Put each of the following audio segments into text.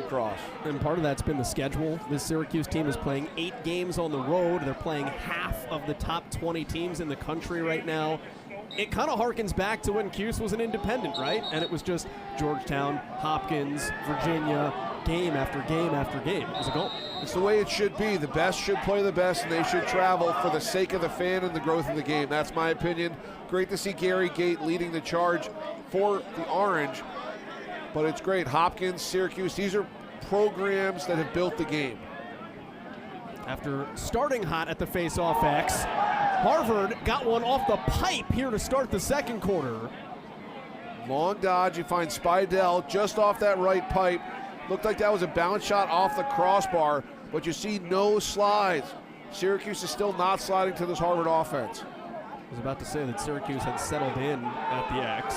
Lacrosse. And part of that's been the schedule. This Syracuse team is playing 8 games on the road. They're playing half of the top 20 teams in the country right now. It kind of harkens back to when Cuse was an independent, right? And it was just Georgetown, Hopkins, Virginia, game after game after game. It was a goal. It's the way it should be. The best should play the best, and they should travel for the sake of the fan and the growth of the game. That's my opinion. Great to see Gary Gate leading the charge for the Orange, but it's great. Hopkins, Syracuse, these are programs that have built the game. After starting hot at the face-off X, Harvard got one off the pipe here to start the second quarter. Long dodge, you find Spidell just off that right pipe. Looked like that was a bounce shot off the crossbar, but you see no slides. Syracuse is still not sliding to this Harvard offense. I was about to say that Syracuse had settled in at the X,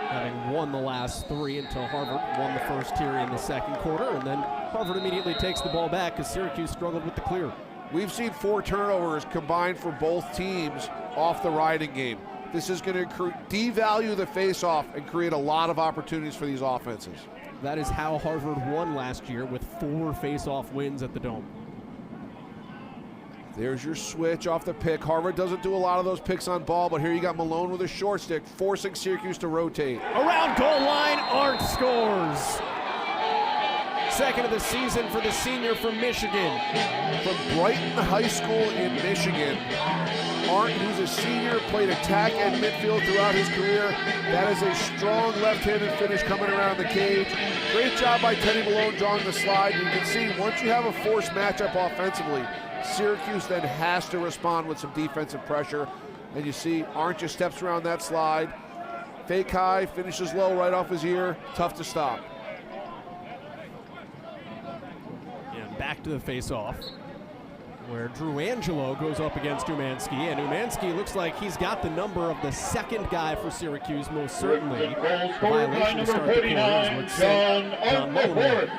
having won the last 3 until Harvard won the first here in the second quarter, and then Harvard immediately takes the ball back because Syracuse struggled with the clear. We've seen 4 turnovers combined for both teams off the riding game. This is going to devalue the face-off and create a lot of opportunities for these offenses. That is how Harvard won last year, with 4 face-off wins at the Dome. There's your switch off the pick. Harvard doesn't do a lot of those picks on ball, but here you got Malone with a short stick, forcing Syracuse to rotate. Around goal line, Arndt scores. Second of the season for the senior from Michigan. From Brighton High School in Michigan, Arndt, who's a senior, played attack and midfield throughout his career. That is a strong left-handed finish coming around the cage. Great job by Teddy Malone drawing the slide. You can see once you have a forced matchup offensively, Syracuse then has to respond with some defensive pressure. And you see Arndt just steps around that slide. Fake high, finishes low right off his ear. Tough to stop. And back to the face-off, where Drew Angelo goes up against Umansky, and Umansky looks like he's got the number of the second guy for Syracuse, most certainly. The violation to start the quarter is what sent John Mullen.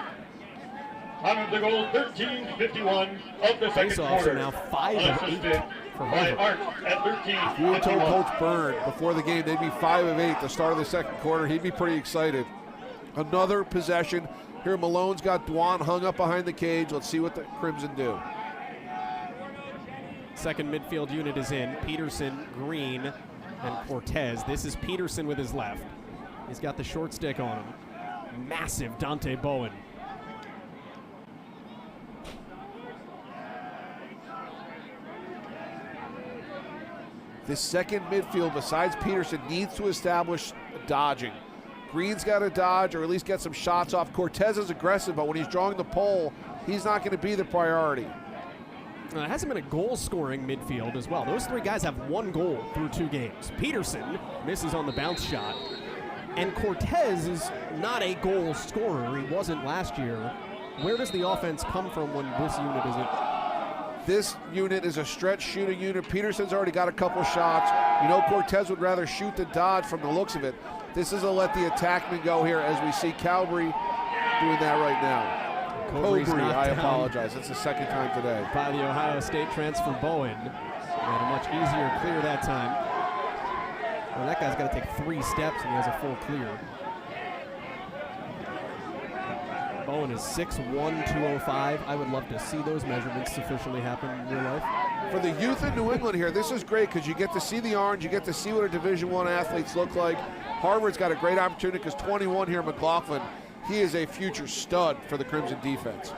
On the goal, 13:51 of the second Face-offs quarter. are now 5 of 8 for Harvard. At 13. If you would told Coach Byrne before the game they'd be 5 of 8 at the start of the second quarter, he'd be pretty excited. Another possession. Here Malone's got Dwan hung up behind the cage. Let's see what the Crimson do. Second midfield unit is in. Peterson, Green, and Cortez. This is Peterson with his left. He's got the short stick on him. Massive Dante Bowen. This second midfield, besides Peterson, needs to establish dodging. Green's got to dodge or at least get some shots off. Cortez is aggressive, but when he's drawing the pole, he's not going to be the priority. It hasn't been a goal-scoring midfield as well. Those 3 guys have 1 goal through 2 games. Peterson misses on the bounce shot, and Cortez is not a goal scorer. He wasn't last year. Where does the offense come from when this unit isn't? This unit is a stretch shooting unit. Peterson's already got a couple shots. You know Cortez would rather shoot than dodge from the looks of it. This is a let the attackman go here as we see Calvary doing that right now. Cobry, I apologize. That's the second time today. By the Ohio State transfer Bowen. And a much easier clear that time. Well, that guy's got to take 3 steps and he has a full clear. Bowen is 6'1", 205. I would love to see those measurements sufficiently happen in real life. For the youth in New England here, this is great because you get to see the Orange, you get to see what our Division I athletes look like. Harvard's got a great opportunity because 21 here, McLaughlin, he is a future stud for the Crimson defense.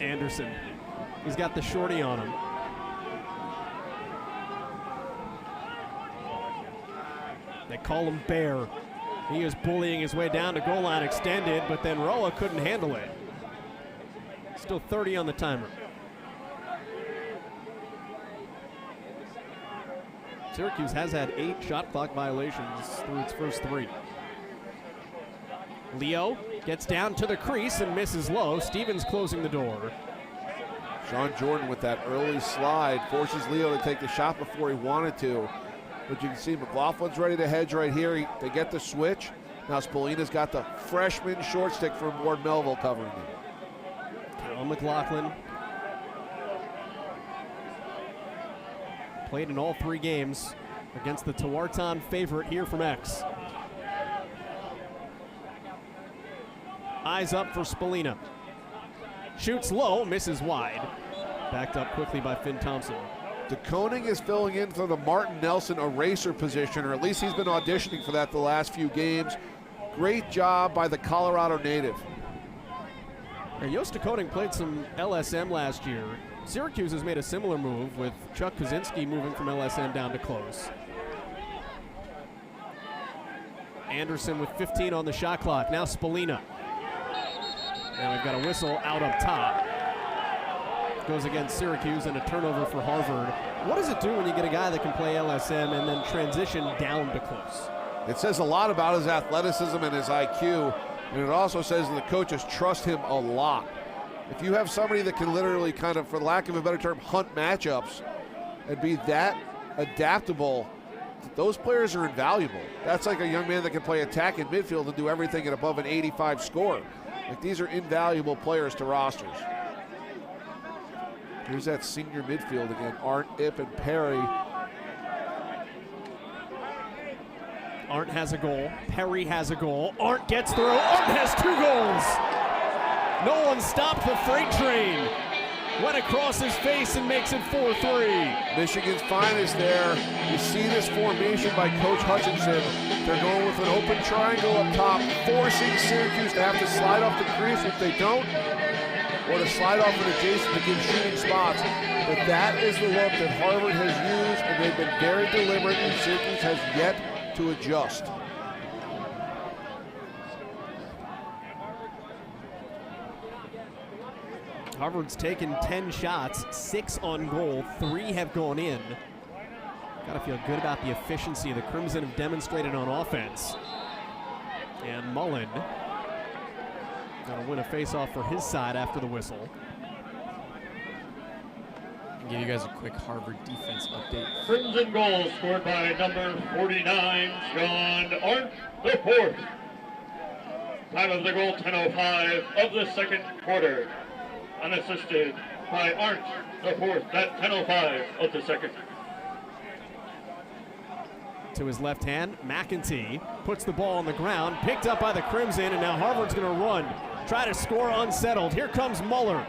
Anderson, he's got the shorty on him. They call him Bear. He is bullying his way down to goal line extended, but then Roa couldn't handle it. Still 30 on the timer. Syracuse has had 8 shot clock violations through its first 3. Leo gets down to the crease and misses low. Stevens closing the door. Sean Jordan with that early slide forces Leo to take the shot before he wanted to. But you can see McLaughlin's ready to hedge right here. They get the switch. Now Spolina's got the freshman short stick from Ward Melville covering him. Callum McLaughlin played in all 3 games against the Tewaaraton favorite here from X. Eyes up for Spallina. Shoots low, misses wide. Backed up quickly by Finn Thompson. DeKoning is filling in for the Martin Nelson eraser position, or at least he's been auditioning for that the last few games. Great job by the Colorado native. And Yost DeKoning played some LSM last year. Syracuse has made a similar move with Chuck Kaczynski moving from LSM down to close. Anderson with 15 on the shot clock. Now Spallina. Now we've got a whistle out up top. Goes against Syracuse and a turnover for Harvard. What does it do when you get a guy that can play LSM and then transition down to close? It says a lot about his athleticism and his IQ, and it also says that the coaches trust him a lot. If you have somebody that can literally kind of, for lack of a better term, hunt matchups and be that adaptable, those players are invaluable. That's like a young man that can play attack in midfield and do everything at above an 85 score. Like, these are invaluable players to rosters. Here's that senior midfield again. Arndt, Ip, and Perry. Arndt has a goal. Perry has a goal. Arndt gets through. Arndt has 2 goals. No one stopped the freight train. Went across his face and makes it 4-3. Michigan's finest there. You see this formation by Coach Hutchinson. They're going with an open triangle up top, forcing Syracuse to have to slide off the crease if they don't, or to slide off an adjacent to give shooting spots. But that is the look that Harvard has used, and they've been very deliberate, and Syracuse has yet to adjust. Harvard's taken 10 shots, 6 on goal, 3 have gone in. Gotta feel good about the efficiency the Crimson have demonstrated on offense. And Mullen gonna win a face-off for his side after the whistle. I'll give you guys a quick Harvard defense update. Crimson goal scored by number 49, John Arndt, the 4th. Time of the goal, 10:05 of the second quarter. Unassisted by Arndt, the 4th, at 10:05 of the second. To his left hand, McEntee puts the ball on the ground, picked up by the Crimson, and now Harvard's gonna run, try to score unsettled. Here comes Muller.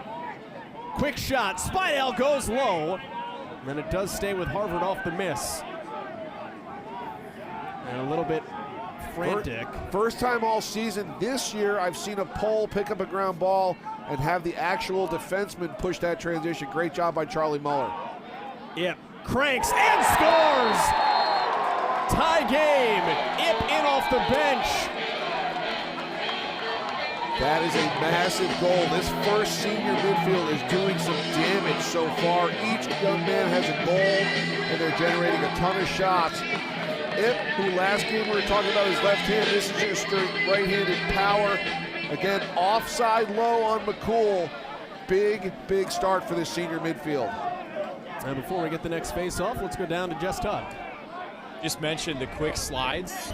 Quick shot, Spidell goes low, and then it does stay with Harvard off the miss. And a little bit frantic. First time all season this year I've seen a pole pick up a ground ball and have the actual defenseman push that transition. Great job by Charlie Muller. Yep, cranks and scores! Tie game, Ip in off the bench. That is a massive goal. This first senior midfield is doing some damage so far. Each young man has a goal, and they're generating a ton of shots. Ip, who last game we were talking about his left hand, this is just right-handed power. Again, offside low on McCool. Big, big start for this senior midfield. And before we get the next face-off, let's go down to Just Tuck. Just mentioned the quick slides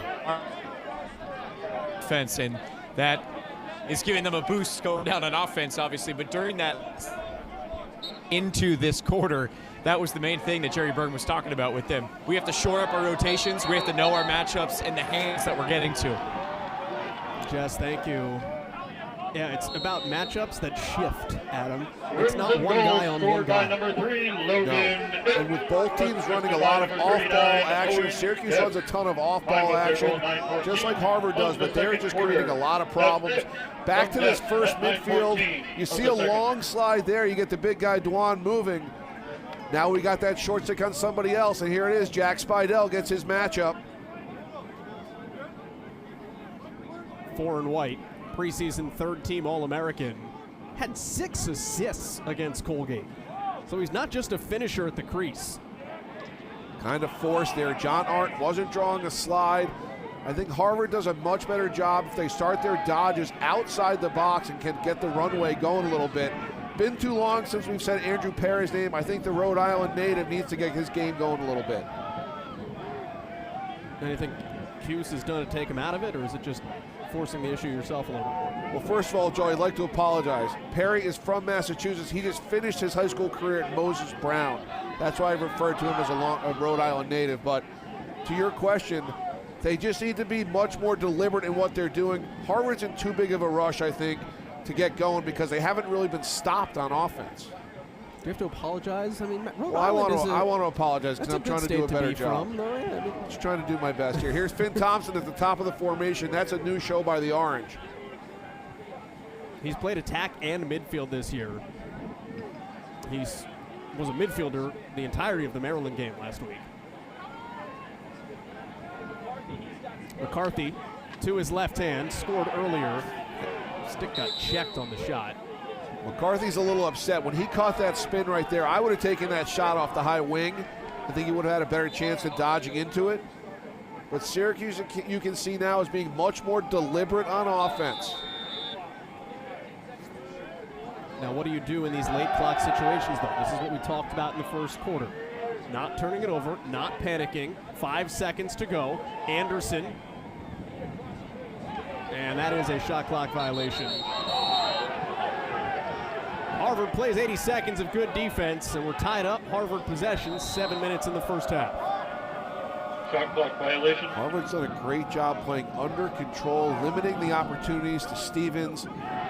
defense, and that is giving them a boost going down on offense, obviously. But during that into this quarter, that was the main thing that Jerry Berg was talking about with them. We have to shore up our rotations. We have to know our matchups and the hands that we're getting to. Jess, thank you. Yeah, it's about matchups that shift, Adam. It's not one guy on one guy. Number 3, Logan. No. And with both teams running a lot of off-ball action, Syracuse runs a ton of off-ball action, just like Harvard does, but they're just creating a lot of problems. Back to this first midfield, you see a long slide there. You get the big guy, Dwan, moving. Now we got that short stick on somebody else, and here it is. Jack Spidell gets his matchup. 4 and white, preseason third-team All-American, had 6 assists against Colgate. So he's not just a finisher at the crease. Kind of forced there. John Arndt wasn't drawing a slide. I think Harvard does a much better job if they start their dodges outside the box and can get the runway going a little bit. Been too long since we've said Andrew Perry's name. I think the Rhode Island native needs to get his game going a little bit. Anything Cuse has done to take him out of it, or is it just forcing the issue yourself a little bit more? Well, first of all, Joe, I'd like to apologize. Perry is from Massachusetts. He just finished his high school career at Moses Brown. That's why I referred to him as a Rhode Island native. But to your question, They just need to be much more deliberate in what they're doing. Harvard's in too big of a rush, I think, to get going because they haven't really been stopped on offense. Do you have to apologize? I mean, Rhode Well, Island I want to apologize because I'm trying to do a better job. From, though, yeah, I mean, Just trying to do my best here. Here's Finn Thompson at the top of the formation. That's a new show by the Orange. he's played attack and midfield this year. Was a midfielder the entirety of the Maryland game last week. McCarthy to his left hand, scored earlier. Stick got checked on the shot. McCarthy's a little upset. When he caught that spin right there, I would have taken that shot off the high wing. I think he would have had a better chance of dodging into it. But Syracuse, you can see now, is being much more deliberate on offense. Now, what do you do in these late clock situations, though? This is what we talked about in the first quarter. Not turning it over, not panicking. 5 seconds to go. Anderson. And that is a shot clock violation. Harvard plays 80 seconds of good defense, and we're tied up. Harvard possession, 7 minutes in the first half. Shot clock violation. Harvard's done a great job playing under control, limiting the opportunities to Stevens.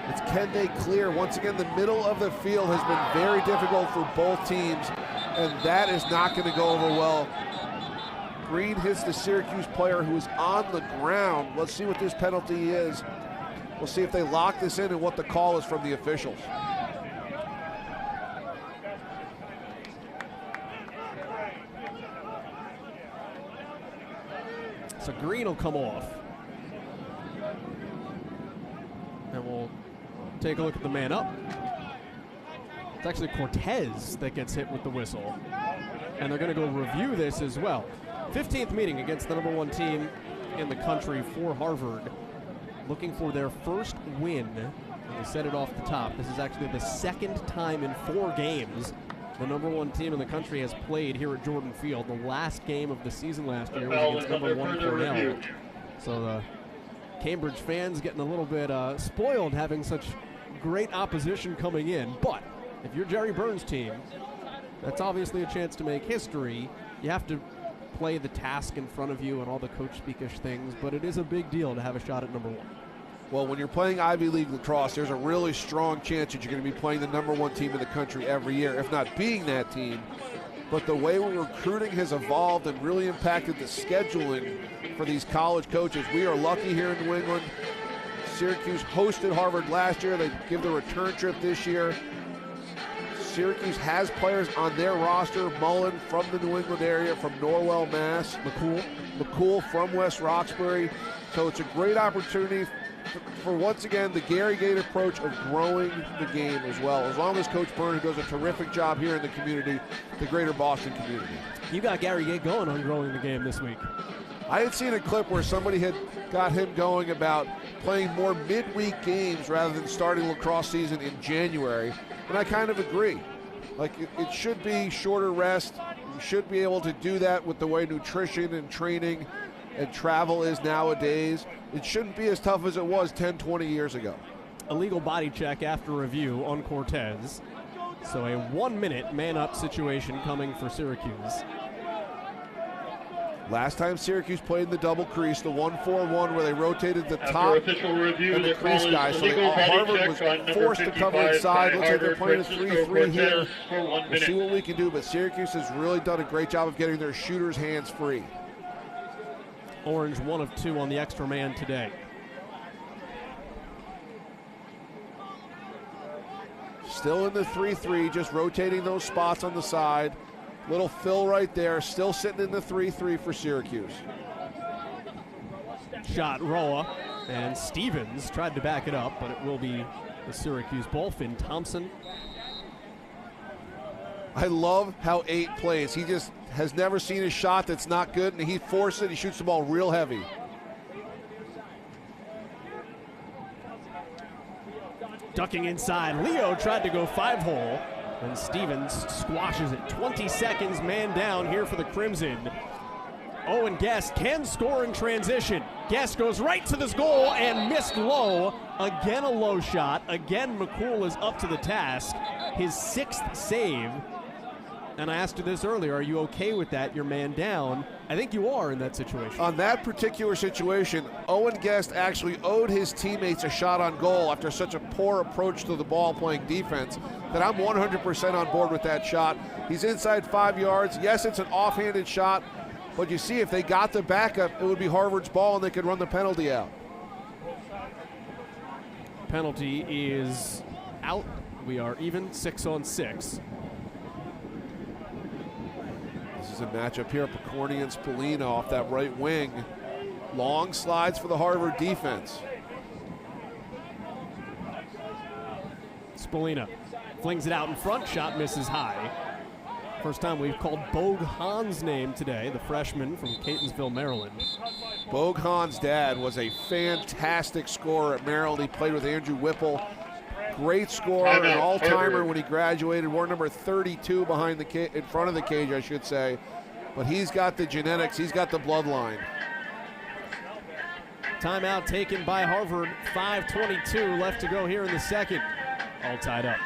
It's can they clear? Once again, the middle of the field has been very difficult for both teams, and that is not going to go over well. Green hits the Syracuse player who is on the ground. Let's see what this penalty is. We'll see if they lock this in and what the call is from the officials. So Green will come off. And we'll take a look at the man up. It's actually Cortez that gets hit with the whistle. And they're going to go review this as well. 15th meeting against the #1 team in the country for Harvard. Looking for their first win. And they set it off the top. This is actually the second time in 4 games the #1 team in the country has played here at Jordan Field. The last game of the season last year was against #1 Cornell. So the Cambridge fans getting a little bit spoiled having such great opposition coming in. But if you're Jerry Burns' team, that's obviously a chance to make history. You have to play the task in front of you and all the coach speakish things, but it is a big deal to have a shot at #1. Well, when you're playing Ivy League lacrosse, there's a really strong chance that you're going to be playing the #1 team in the country every year, if not being that team. But the way recruiting has evolved and really impacted the scheduling for these college coaches, we are lucky here in New England. Syracuse hosted Harvard last year. They give the return trip this year. Syracuse has players on their roster. Mullen from the New England area, from Norwell, Mass. McCool from West Roxbury. So it's a great opportunity for once again, the Gary Gate approach of growing the game as well. As long as Coach Burns does a terrific job here in the community, the greater Boston community. You got Gary Gate going on growing the game this week. I had seen a clip where somebody had got him going about playing more midweek games rather than starting lacrosse season in January, and I kind of agree. Like, it should be shorter rest. You should be able to do that with the way nutrition and training and travel is nowadays. It shouldn't be as tough as it was 10, 20 years ago. Illegal body check after review on Cortez. So a 1-minute man-up situation coming for Syracuse. Last time Syracuse played in the double crease, the 1-4-1, where they rotated the After top official review, and the the crease call guys. is So illegal body Harvard was check on number forced to cover 55 inside. Looks like they're Harvard, playing a Francisco 3-3 here. Cortez for 1 We'll see minute. what we can do, but Syracuse has really done a great job of getting their shooters' hands free. Orange 1 of 2 on the extra man today. Still in the 3-3, just rotating those spots on the side. Little fill right there, still sitting in the 3-3 for Syracuse. Shot Roa, and Stevens tried to back it up, but it will be the Syracuse ball. Finn Thompson. I love how 8 plays. He just has never seen a shot that's not good, and he forces it. He shoots the ball real heavy. Ducking inside. Leo tried to go 5-hole, and Stevens squashes it. 20 seconds, man down here for the Crimson. Owen Guest can score in transition. Guest goes right to this goal and missed low. Again a low shot. Again McCool is up to the task. His 6th save. And I asked you this earlier, are you okay with that? You're man down. I think you are in that situation. On that particular situation, Owen Guest actually owed his teammates a shot on goal after such a poor approach to the ball playing defense that I'm 100% on board with that shot. He's inside 5 yards. Yes, it's an offhanded shot, but you see if they got the backup, it would be Harvard's ball and they could run the penalty out. Penalty is out. We are even 6-on-6. This is a matchup here, Picorni and Spolina off that right wing. Long slides for the Harvard defense. Spolina flings it out in front, shot misses high. First time we've called Bogue Hahn's name today, the freshman from Catonsville, Maryland. Bogue Hahn's dad was a fantastic scorer at Maryland. He played with Andrew Whipple. Great scorer, an all-timer when he graduated. Wore number 32 behind the in front of the cage, I should say. But he's got the genetics. He's got the bloodline. Timeout taken by Harvard. 5:22 left to go here in the second. All tied up.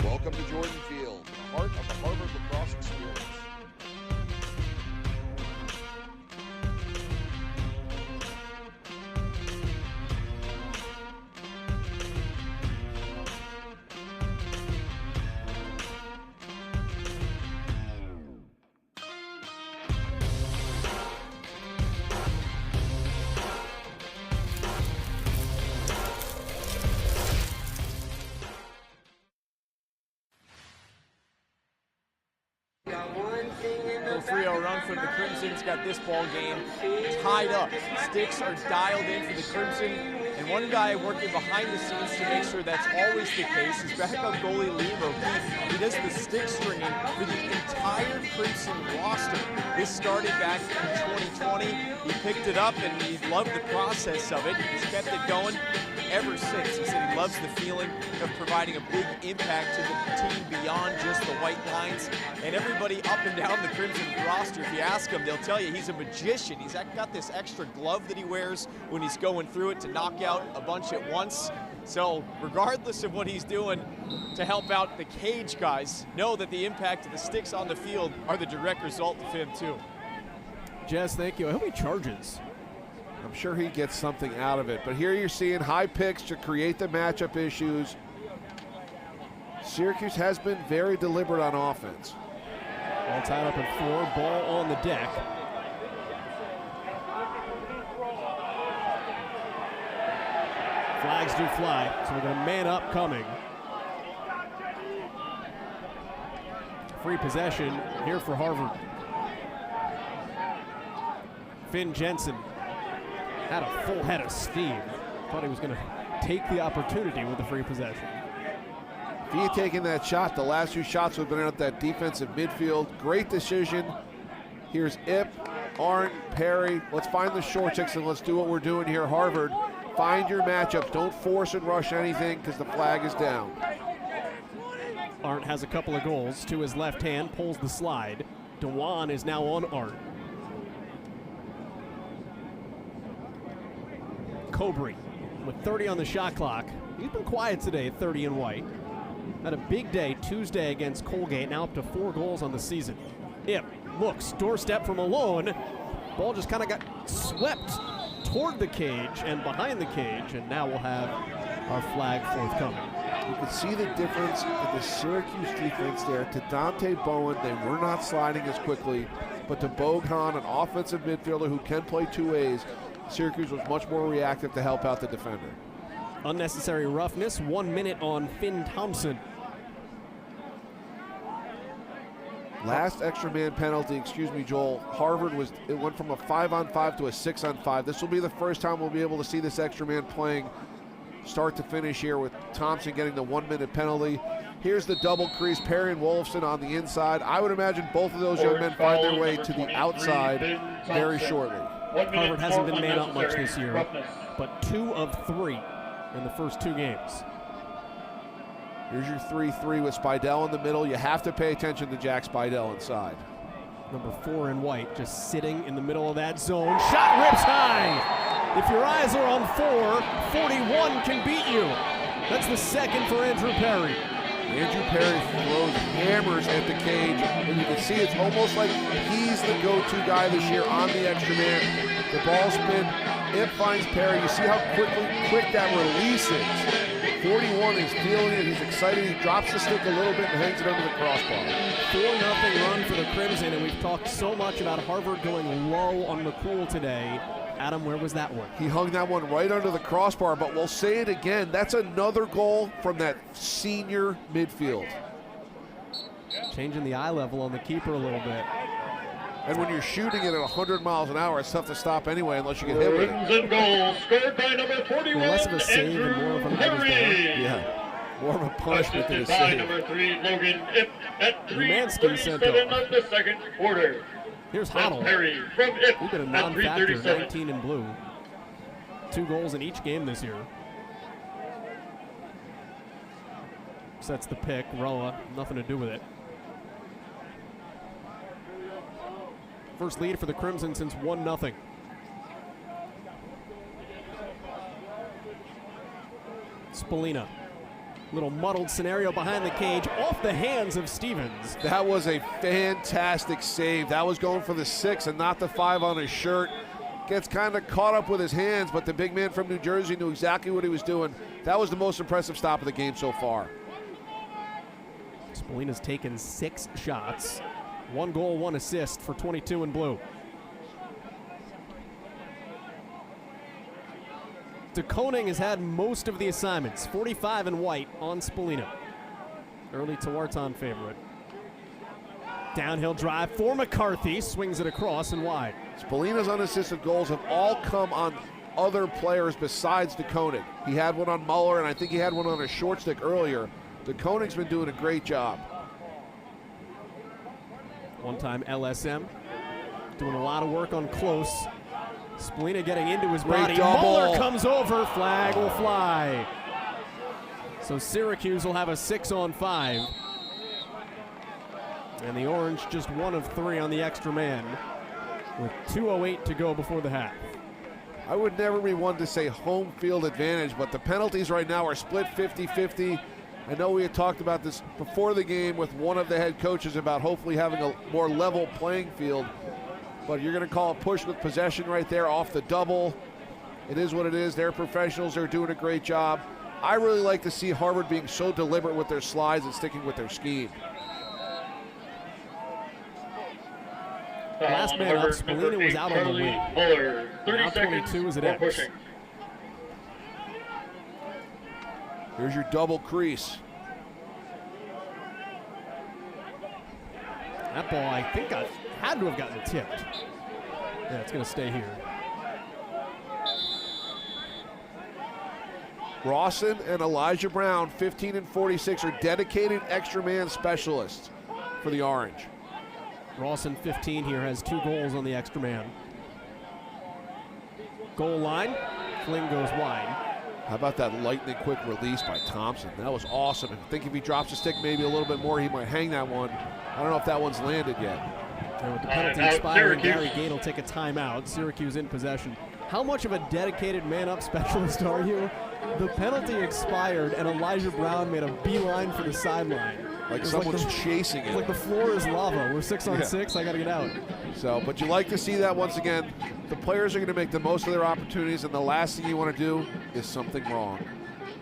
Welcome to Jordan Field, the heart of the Harvard lacrosse experience. Little 3-0 run from the Crimson's got this ball game tied up. Sticks are dialed in for the Crimson, and one guy working behind the scenes to make sure that's always the case is backup goalie Liam O'Keefe. He does the stick stringing for the entire Crimson roster. This started back in 2020. He picked it up and he loved the process of it. He's kept it going ever since. He said he loves the feeling of providing a big impact to the team beyond just the white lines. And everybody up and down the Crimson roster, if you ask him, they'll tell you he's a magician. He's got this extra glove that he wears when he's going through it to knock out a bunch at once. So regardless of what he's doing to help out the cage guys, know that the impact of the sticks on the field are the direct result of him too. Jess, thank you. I hope he charges. I'm sure he gets something out of it. But here you're seeing high picks to create the matchup issues. Syracuse has been very deliberate on offense. All tied up at 4, ball on the deck. Flags do fly, so we're going to man up coming. Free possession here for Harvard. Finn Jensen had a full head of steam. Thought he was going to take the opportunity with the free possession. If he had taken that shot, the last 2 shots would have been out that defensive midfield. Great decision. Here's Ip, Arndt, Perry. Let's find the short sticks and let's do what we're doing here, Harvard. Find your matchups. Don't force and rush anything because the flag is down. Arndt has a couple of goals. To his left hand, pulls the slide. Dewan is now on Arndt. Cobry with 30 on the shot clock. He's been quiet today at 30 in white. Had a big day Tuesday against Colgate, now up to 4 goals on the season. Ip looks, doorstep from Malone. Ball just kind of got swept toward the cage and behind the cage, and now we'll have our flag forthcoming. You can see the difference in the Syracuse defense there. To Dante Bowen, they were not sliding as quickly, but to Bogan, an offensive midfielder who can play two ways, Syracuse was much more reactive to help out the defender. Unnecessary roughness, 1 minute on Finn Thompson. Last extra man penalty, excuse me, Joel. Harvard it went from a 5-on-5 to a 6-on-5. This will be the first time we'll be able to see this extra man playing start to finish here, with Thompson getting the 1 minute penalty. Here's the double crease, Perry and Wolfson on the inside. I would imagine both of those young men find their way to the outside very shortly. Harvard hasn't been man up much this year, but 2 of 3 in the first 2 games. Here's your 3-3 with Spidell in the middle. You have to pay attention to Jack Spidell inside. Number 4 in white just sitting in the middle of that zone. Shot rips high. If your eyes are on 4, 41 can beat you. That's the second for Andrew Perry. Andrew Perry throws hammers at the cage, and you can see it's almost like he's the go-to guy this year on the extra man. The ball spin, it finds Perry. You see how quick that release is. 41 is feeling it. He's excited. He drops the stick a little bit and hangs it under the crossbar. 4-0 run for the Crimson, and we've talked so much about Harvard going low on McCool today. Adam, where was that one? He hung that one right under the crossbar, but we'll say it again. That's another goal from that senior midfield. Changing the eye level on the keeper a little bit. And when you're shooting it at 100 miles an hour, it's tough to stop anyway unless you get hit with it. Crimson goal scored by number 41, less of a save and more of an Perry. Yeah, more of a punishment than a Assisted by save. number 3, Logan Ip, at Umansky sent 3:37 off. of the second quarter. Here's That's Hoddle. Perry from Ip He's been a at non-factor, 3:37. 19 in blue. 2 goals in each game this year. Sets the pick. Roa, nothing to do with it. First lead for the Crimson since 1-0. Spallina. Little muddled scenario behind the cage, off the hands of Stevens. That was a fantastic save. That was going for the 6 and not the 5 on his shirt. Gets kind of caught up with his hands, but the big man from New Jersey knew exactly what he was doing. That was the most impressive stop of the game so far. Spallina's taken 6 shots. 1 goal, 1 assist for 22 in blue. DeKoning has had most of the assignments. 45 in white on Spallina. Early Tewaaraton favorite. Downhill drive for McCarthy. Swings it across and wide. Spallina's unassisted goals have all come on other players besides DeKoning. He had one on Muller, and I think he had one on a short stick earlier. DeKoning's been doing a great job. One-time LSM. Doing a lot of work on close. Spallina getting into his Great body. double. Muller comes over. Flag will fly. So Syracuse will have a 6-on-5. And the Orange just 1 of 3 on the extra man with 2:08 to go before the half. I would never be one to say home field advantage, but the penalties right now are split 50-50. I know we had talked about this before the game with one of the head coaches about hopefully having a more level playing field, but you're going to call a push with possession right there off the double. It is what it is. They're professionals. They're doing a great job. I really like to see Harvard being so deliberate with their slides and sticking with their scheme. Last man up, Spallina was out on the wing. Muller, 30 Now seconds 22 is at for X. pushing. Here's your double crease. That ball, I think, had to have gotten tipped. Yeah, it's going to stay here. Rawson and Elijah Brown, 15 and 46, are dedicated extra man specialists for the Orange. Rawson, 15 here, has 2 goals on the extra man. Goal line, fling goes wide. How about that lightning quick release by Thompson? That was awesome. I think if he drops the stick maybe a little bit more, he might hang that one. I don't know if that one's landed yet. And with the penalty expiring, Gary Gate will take a timeout. Syracuse in possession. How much of a dedicated man-up specialist are you? The penalty expired, and Elijah Brown made a beeline for the sideline. Like someone's chasing It's it. like the floor is lava. We're 6-on-6. I got to get out. So, but you like to see that once again. The players are going to make the most of their opportunities, and the last thing you want to do is something wrong.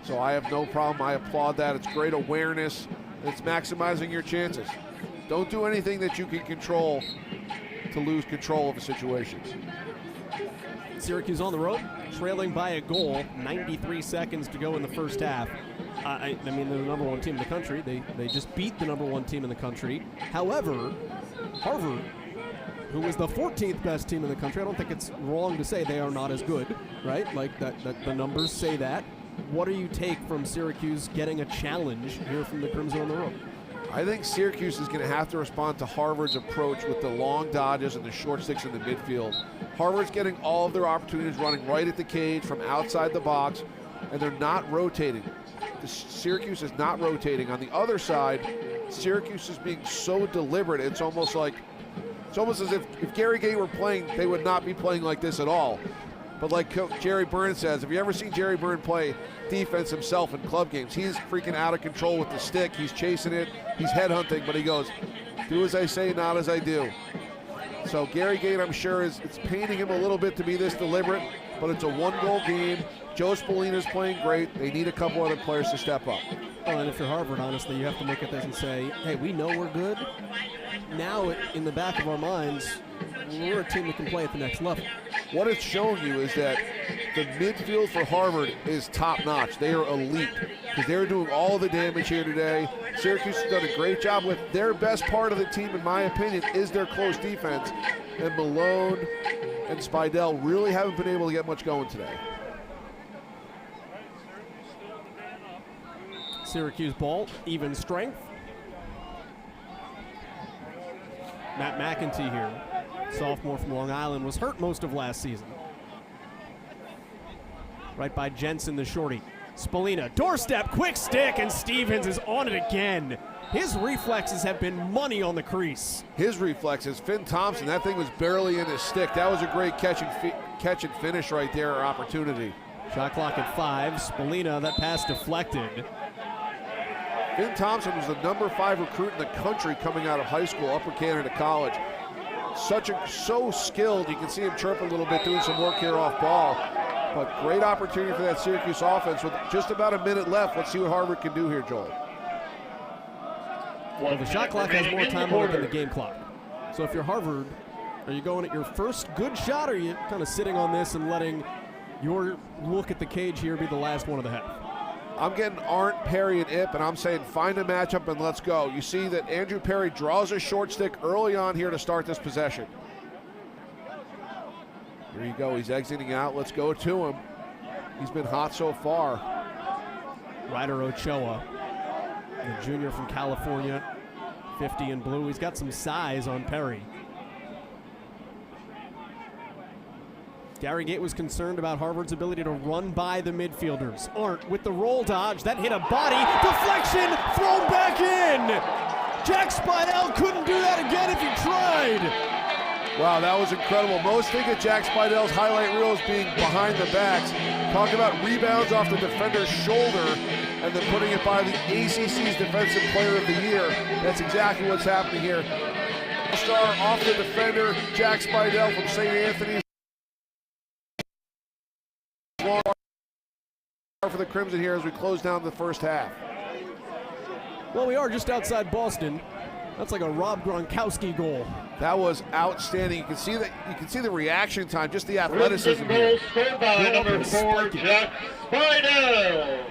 So I have no problem. I applaud that. It's great awareness. It's maximizing your chances. Don't do anything that you can control to lose control of a situation. Syracuse on the road, trailing by a goal, 93 seconds to go in the first half. I mean, they're the number one team in the country. They just beat the number one team in the country. However, Harvard, who is the 14th best team in the country, I don't think it's wrong to say they are not as good, right? Like that the numbers say that. What do you take from Syracuse getting a challenge here from the Crimson on the road? I think Syracuse is going to have to respond to Harvard's approach with the long dodges and the short sticks in the midfield. Harvard's getting all of their opportunities running right at the cage from outside the box, and they're not rotating. Syracuse is not rotating. On the other side, Syracuse is being so deliberate, it's almost as if Gary Gay were playing, they would not be playing like this at all. But like Jerry Byrne says, have you ever seen Jerry Byrne play defense himself in club games? He's freaking out of control with the stick. He's chasing it. He's headhunting, but he goes, do as I say, not as I do. So Gary Gate, I'm sure, it's painting him a little bit to be this deliberate, but it's a one-goal game. Joe Spallina's playing great. They need a couple other players to step up. Well, and if you're Harvard, honestly, you have to look at this and say, hey, we know we're good. Now, in the back of our minds, we're a team that can play at the next level. What it's showing you is that the midfield for Harvard is top-notch. They are elite because they're doing all the damage here today. Syracuse has done a great job with their best part of the team, in my opinion, is their close defense. And Malone and Spidell really haven't been able to get much going today. Syracuse ball, even strength. Matt McEntee here, sophomore from Long Island, was hurt most of last season. Right by Jensen, the shorty. Spallina, doorstep, quick stick, and Stevens is on it again. His reflexes have been money on the crease. His reflexes, Finn Thompson, that thing was barely in his stick. That was a great catch and finish right there, or opportunity. Shot clock at 5. Spallina, that pass deflected. Finn Thompson was the #5 recruit in the country coming out of high school, Upper Canada College. So skilled, you can see him chirp a little bit, doing some work here off ball. But great opportunity for that Syracuse offense with just about a minute left. Let's see what Harvard can do here, Joel. Well, the shot clock has more time on it than the game clock. So if you're Harvard, are you going at your first good shot, or are you kind of sitting on this and letting your look at the cage here be the last one of the half? I'm getting Arndt, Perry, and Ip, and I'm saying find a matchup and let's go. You see that Andrew Perry draws a short stick early on here to start this possession. Here you go, he's exiting out. Let's go to him. He's been hot so far. Ryder Ochoa, the junior from California, 50 in blue. He's got some size on Perry. Gary Gate was concerned about Harvard's ability to run by the midfielders. Arndt with the roll dodge. That hit a body. Deflection, thrown back in. Jack Spidell couldn't do that again if he tried. Wow, that was incredible. Most think of Jack Spidell's highlight reel as being behind the backs. Talk about rebounds off the defender's shoulder and then putting it by the ACC's Defensive Player of the Year. That's exactly what's happening here. Star off the defender, Jack Spidell from St. Anthony's. For the Crimson here as we close down the first half. Well, we are just outside Boston. That's like a Rob Gronkowski goal. That was outstanding. You can see that. You can see the reaction time, just the athleticism here. Goal scored by number 4, Jack Spidell.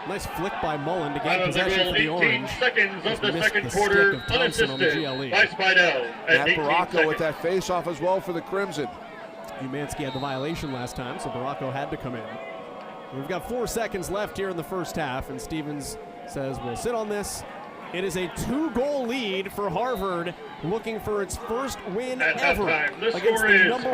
Nice flick by Mullen to gain possession for the 18 Orange. seconds of the Missed second the quarter, stick of Thompson on the unassisted GLE. by Spidell. Matt Baracco with that face-off as well for the Crimson. Umansky had the violation last time, so Baracco had to come in. We've got 4 seconds left here in the first half, and Stevens says we'll sit on this. It is a 2-goal lead for Harvard, looking for its first win At ever halftime, the against score the is number